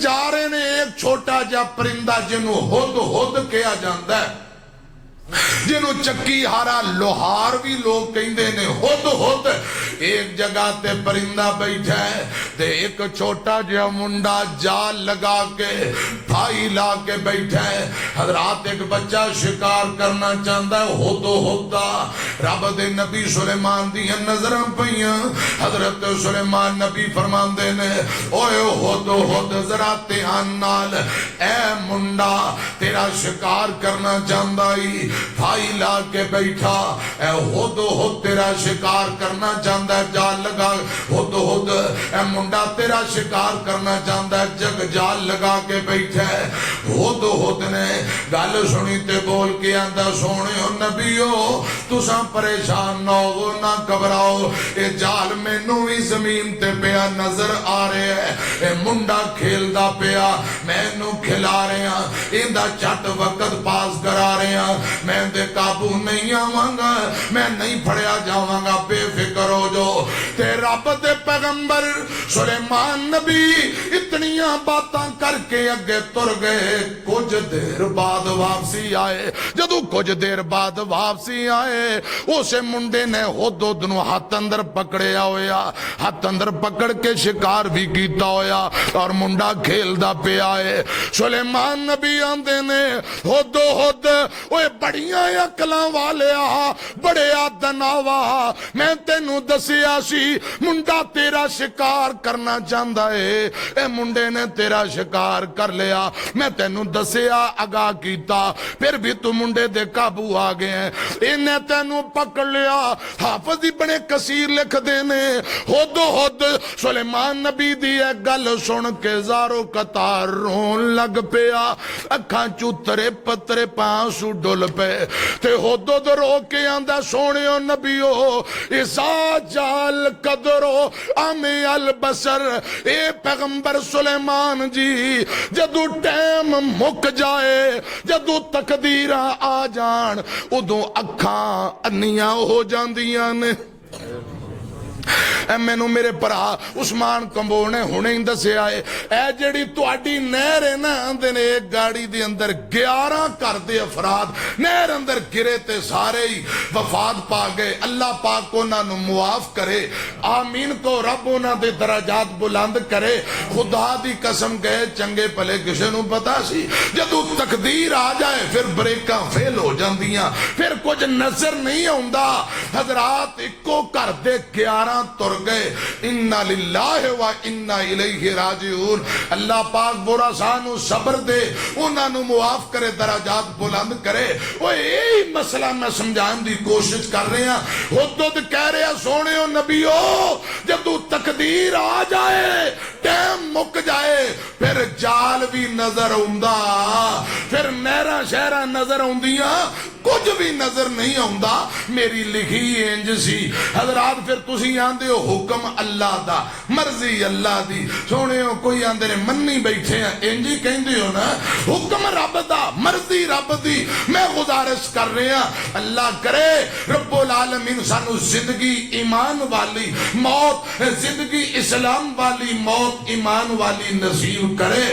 جا رہے نے ایک چھوٹا جا پرندہ جنہوں ہد ہد کیا جاندہ ہے، جنہوں چکی ہارا لوہار بھی لوگ کہندے نے ہد ہد، ایک جگہ تے پرندہ بیٹھا ہے تے ایک چھوٹا جہا منڈا جال لگا کے بھائی لا کے بیٹھا ہے۔ حضرات ایک بچہ شکار کرنا چاہتا ہے ہد ہد دا، رب دے نبی سلیمان دی نظراں پئیاں، حضرت سلیمان نبی فرماندے نے اوے ہد ہد ذرا دھیان نال، اے منڈا تیرا شکار کرنا چاہتا ہی، بھائی لا کے بیٹھا، اے ہد ہد تیرا شکار کرنا چاہتا ہے، جال لگا ہد ہد، اے منڈا تیرا شکار کرنا چاہتا ہے، جگ جال لگا کے بیٹھا ہے۔ ہد ہد نے گل سنی تے بول کے آندا سونے ہو نبیو تساں پریشان نہ ہو نہ گھبراؤ، اے جال مینوں بھی زمین تے پیا نظر آ رہے ہے، اے منڈا کھیلدا پیا مینوں کھلا رہے ہیں، ایندا چٹ وقت پاس کرا رہے ہیں، میں دے قابو نہیں آواں گا، میں نہیں پھڑیا جاواں گا، بے فکر ہو جو۔ تے رب دے پیغمبر سلیمان نبی اتنیاں باتاں کر کے اگے تر گئے، کچھ دیر بعد واپسی آئے، جدو کچھ دیر بعد واپسی آئے اسے منڈے نے ہد ہد نو ہاتھ اندر پکڑیا ہویا، ہاتھ اندر پکڑ کے شکار بھی کیتا ہویا اور منڈا کھیلدا پیا ہے۔ سلیمان نبی آندے نے ہد ہد اوے بڑیاں عقلاں والیا بڑے آدناوا، میں تینوں دسیا سی منڈا تیرا شکار کرنا چاہتا ہے، اے منڈے نے تیرا شکار کر لیا، میں تینوں دسیا آگاہ کیتا، پھر بھی تو منڈے دے قابو آ گئے ہیں، انہیں تینوں پکڑ لیا۔ حافظ ابن کثیر لکھ دینے ہد ہد سلیمان نبی دی ایک گل سن کے زارو قطار رون لگ پیا، اکھاں چو ترے پترے پانسو ڈول پہ، تے ہد ہد رو کے آندہ سونے و نبیو اذا جال قدرو آمی البصر، اے پیغمبر سلیمان جی جدو ٹیم مک جائے، جدو تقدیرہ آ جان ادو اکھاں انیاں ہو جاندیاں نے۔ اے مینوں میرے پرا عثمان کمبو نے ہونے ہی دسے آئے، اے جڑی تواڈی نہر ہے نا اندے نے ایک گاڑی دے اندر 11 کر دے افراد نہر اندر گرے تے سارے ہی وفات پا گئے، اللہ پاک کو نہ معاف کرے، آمین کو رب انہاں دے درجات بلند کرے۔ خدا دی قسم گئے چنگے پلے کسے نوں پتا سی، جدو تقدیر آ جائے پھر بریکاں فیل ہو جاندیاں، پھر کچھ نظر نہیں آوندا۔ حضرات اکو کر دے 11 تر گئے، اِنَّا لِلَّهِ وَإِنَّا إِلَيْهِ راجعون۔ اللہ پاک برا سانو صبر دے، انہاں نو معاف کرے، درجات بلند کرے۔ وہ یہی مسئلہ میں سمجھان دی کوشش کر رہے ہیں۔ ہد ہد کہہ رہے ہیں سونے و نبیو جدو تقدیر آ جائے، ٹیم مک جائے، پھر جال بھی نظر آوندا، پھر نہراں شہراں نظر آوندیاں، کچھ بھی نظر نہیں آوندا، میری لکھی انج سی۔ حضرات پھر تسی آندے ہو حکم اللہ دا، مرضی اللہ دی، سونے ہو کوئی آندے نے منی بیٹھے ہیں، انجی کہندے ہو نا، حکم رب دا، مرضی رب دی۔ میں گزارش کر رہے ہیں اللہ کرے رب العالمین سانو زندگی ایمان والی موت، زندگی اسلام والی موت ایمان والی نصیب کرے۔